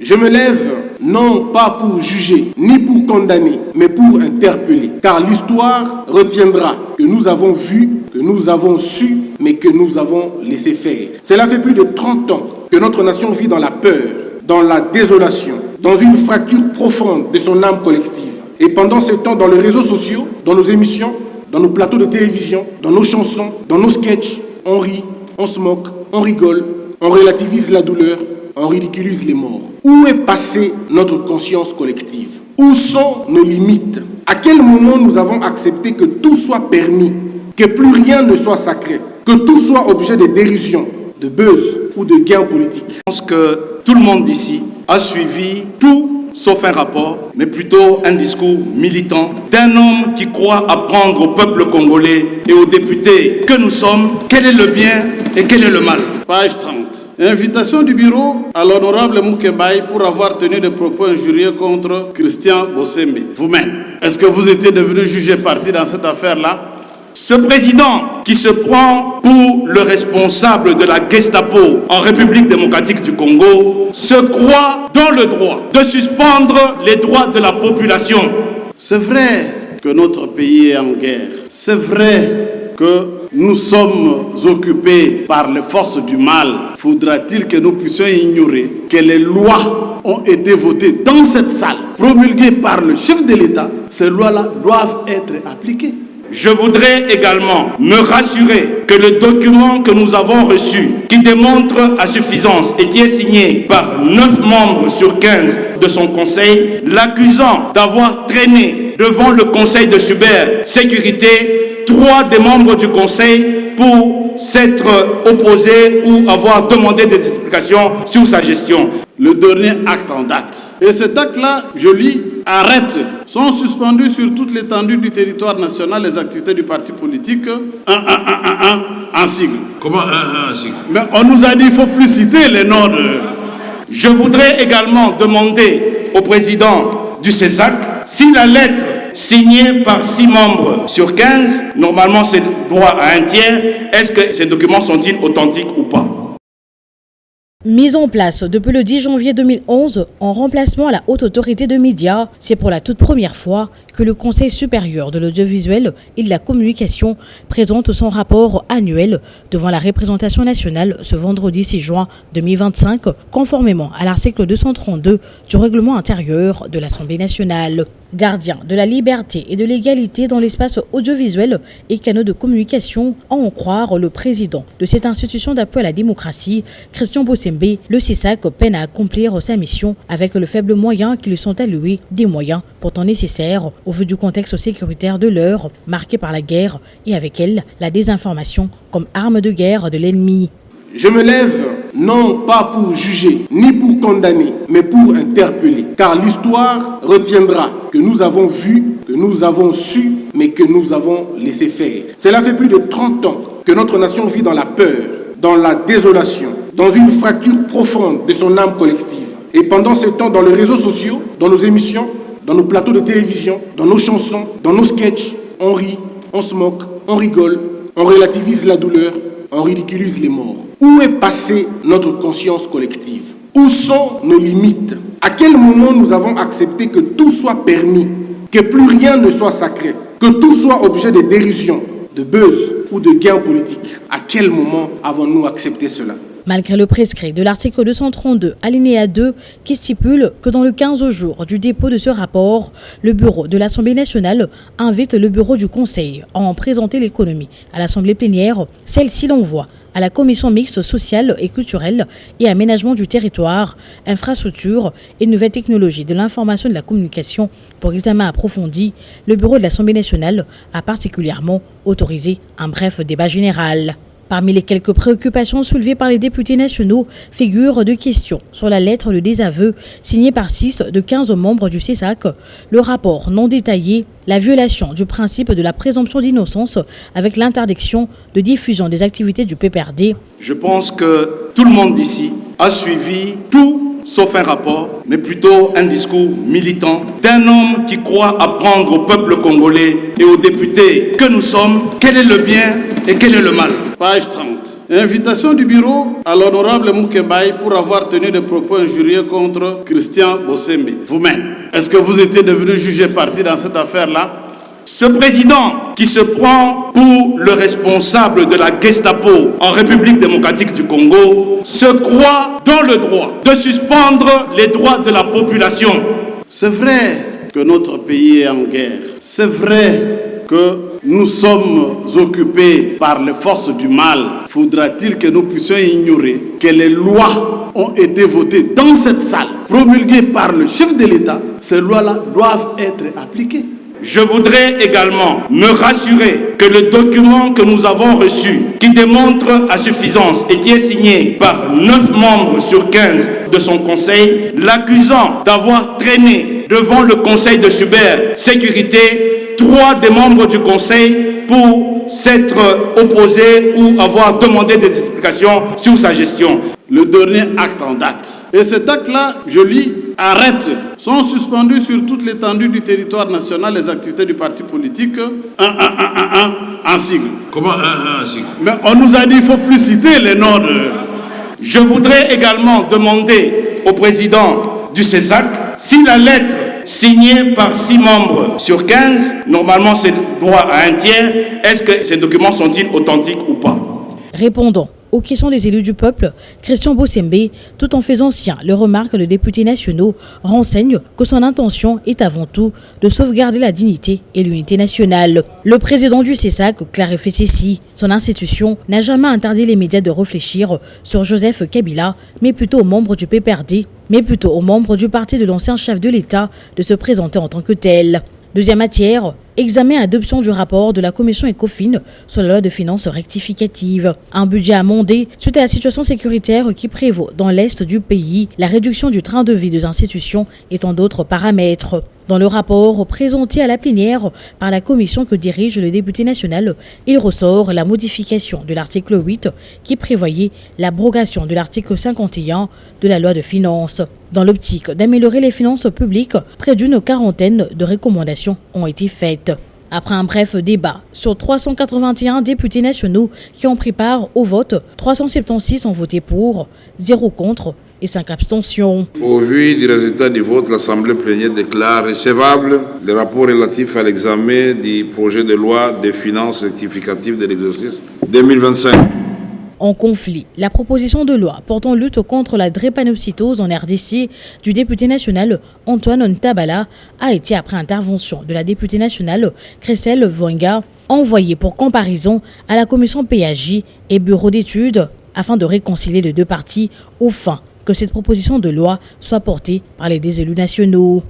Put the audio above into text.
Je me lève non pas pour juger, ni pour condamner, mais pour interpeller. Car l'histoire retiendra que nous avons vu, que nous avons su, mais que nous avons laissé faire. Cela fait plus de 30 ans que notre nation vit dans la peur, dans la désolation, dans une fracture profonde de son âme collective. Et pendant ce temps, dans les réseaux sociaux, dans nos émissions, dans nos plateaux de télévision, dans nos chansons, dans nos sketchs, on rit, on se moque, on rigole, on relativise la douleur, on ridiculise les morts. Où est passée notre conscience collective? Où sont nos limites? À quel moment nous avons accepté que tout soit permis, que plus rien ne soit sacré, que tout soit objet de dérision, de buzz ou de gain politique? Je pense que tout le monde ici a suivi tout sauf un rapport, mais plutôt un discours militant d'un homme qui croit apprendre au peuple congolais et aux députés que nous sommes, quel est le bien et quel est le mal. Page 30. Invitation du bureau à l'honorable Moukebaye pour avoir tenu des propos injurieux contre Christian Bossembe. Vous-même, est-ce que vous étiez devenu juge et partie dans cette affaire-là? Ce président qui se prend pour le responsable de la Gestapo en République démocratique du Congo se croit dans le droit de suspendre les droits de la population. C'est vrai que notre pays est en guerre. C'est vrai que nous sommes occupés par les forces du mal. Faudra-t-il que nous puissions ignorer que les lois ont été votées dans cette salle, promulguées par le chef de l'État? Ces lois-là doivent être appliquées. Je voudrais également me rassurer que le document que nous avons reçu, qui démontre à suffisance et qui est signé par 9 membres sur 15 de son conseil, l'accusant d'avoir traîné devant le conseil de cybersécurité 3 des membres du conseil pour s'être opposés ou avoir demandé des explications sur sa gestion. Le dernier acte en date. Et cet acte-là, je lis, arrête. Sont suspendues sur toute l'étendue du territoire national les activités du parti politique 1 en sigle. Comment 1 en sigle? Mais on nous a dit qu'il ne faut plus citer les noms de... Je voudrais également demander au président du CESAC si la lettre signée par 6 membres sur 15, normalement c'est droit à 1 tiers, est-ce que ces documents sont-ils authentiques ou pas? Mise en place depuis le 10 janvier 2011 en remplacement à la Haute Autorité de Médias, c'est pour la toute première fois que le Conseil supérieur de l'audiovisuel et de la communication présente son rapport annuel devant la représentation nationale ce vendredi 6 juin 2025, conformément à l'article 232 du règlement intérieur de l'Assemblée nationale. Gardien de la liberté et de l'égalité dans l'espace audiovisuel et canaux de communication, à en croire le président de cette institution d'appui à la démocratie, Christian Bossembe, le CESAC peine à accomplir sa mission avec le faible moyen qui lui sont alloués, des moyens pourtant nécessaires au vu du contexte sécuritaire de l'heure, marqué par la guerre et avec elle la désinformation comme arme de guerre de l'ennemi. Je me lève non pas pour juger, ni pour condamner, mais pour interpeller. Car l'histoire retiendra que nous avons vu, que nous avons su, mais que nous avons laissé faire. Cela fait plus de 30 ans que notre nation vit dans la peur, dans la désolation, dans une fracture profonde de son âme collective. Et pendant ce temps, dans les réseaux sociaux, dans nos émissions, dans nos plateaux de télévision, dans nos chansons, dans nos sketchs, on rit, on se moque, on rigole, on relativise la douleur, on ridiculise les morts. Où est passée notre conscience collective? Où sont nos limites? À quel moment nous avons accepté que tout soit permis, que plus rien ne soit sacré, que tout soit objet de dérision, de buzz ou de gain politique? À quel moment avons-nous accepté cela? Malgré le prescrit de l'article 232, alinéa 2, qui stipule que dans le 15 jours du dépôt de ce rapport, le bureau de l'Assemblée nationale invite le bureau du Conseil à en présenter l'économie à l'Assemblée plénière, celle-ci l'envoie à la commission mixte sociale et culturelle et aménagement du territoire, infrastructure et nouvelles technologies de l'information et de la communication pour examen approfondi. Le bureau de l'Assemblée nationale a particulièrement autorisé un bref débat général. Parmi les quelques préoccupations soulevées par les députés nationaux figurent 2 questions sur la lettre de désaveu signée par 6 de 15 membres du CESAC, le rapport non détaillé, la violation du principe de la présomption d'innocence avec l'interdiction de diffusion des activités du PPRD. Je pense que tout le monde ici a suivi tout sauf un rapport, mais plutôt un discours militant d'un homme qui croit apprendre au peuple congolais et aux députés que nous sommes, quel est le bien et quel est le mal. Page 30. Invitation du bureau à l'honorable Moukebaye pour avoir tenu des propos injurieux contre Christian Bossembe. Vous-même, est-ce que vous étiez devenu jugé parti dans cette affaire-là? Ce président qui se prend pour le responsable de la Gestapo en République démocratique du Congo se croit dans le droit de suspendre les droits de la population. C'est vrai que notre pays est en guerre. C'est vrai que nous sommes occupés par les forces du mal. Faudra-t-il que nous puissions ignorer que les lois ont été votées dans cette salle, promulguées par le chef de l'État? Ces lois-là doivent être appliquées. Je voudrais également me rassurer que le document que nous avons reçu, qui démontre à suffisance et qui est signé par 9 membres sur 15 de son conseil, l'accusant d'avoir traîné devant le conseil de cybersécurité 3 des membres du conseil pour s'être opposés ou avoir demandé des explications sur sa gestion. Le dernier acte en date. Et cet acte-là, je lis, arrête. Sont suspendues sur toute l'étendue du territoire national les activités du parti politique 1 en sigle. Comment 1 en sigle? Mais on nous a dit qu'il ne faut plus citer les noms de... Je voudrais également demander au président du CESAC si la lettre signée par 6 membres sur 15, normalement c'est droit à 1/3, est-ce que ces documents sont-ils authentiques ou pas? Répondant aux questions des élus du peuple, Christian Bossembe, tout en faisant sien le remarque de députés nationaux, renseigne que son intention est avant tout de sauvegarder la dignité et l'unité nationale. Le président du CESAC clarifie ceci. Son institution n'a jamais interdit les médias de réfléchir sur Joseph Kabila, mais plutôt aux membres du PPRD, mais plutôt aux membres du parti de l'ancien chef de l'État de se présenter en tant que tel. Deuxième matière, examen et adoption du rapport de la commission ECOFIN sur la loi de finances rectificative. Un budget amendé suite à la situation sécuritaire qui prévaut dans l'est du pays, la réduction du train de vie des institutions et tant d'autres paramètres. Dans le rapport présenté à la plénière par la commission que dirige le député national, il ressort la modification de l'article 8 qui prévoyait l'abrogation de l'article 51 de la loi de finances. Dans l'optique d'améliorer les finances publiques, près d'une quarantaine de recommandations ont été faites. Après un bref débat sur 381 députés nationaux qui ont pris part au vote, 376 ont voté pour, 0 contre et 5 abstentions. Au vu du résultat du vote, l'Assemblée plénière déclare recevable le rapport relatif à l'examen du projet de loi des finances rectificatives de l'exercice 2025. En conflit, la proposition de loi portant lutte contre la drépanocytose en RDC du député national Antoine Ntabala a été, après intervention de la députée nationale Christelle Voinga, envoyée pour comparaison à la commission PAJ et bureau d'études afin de réconcilier les deux parties au fin que cette proposition de loi soit portée par les deux élus nationaux.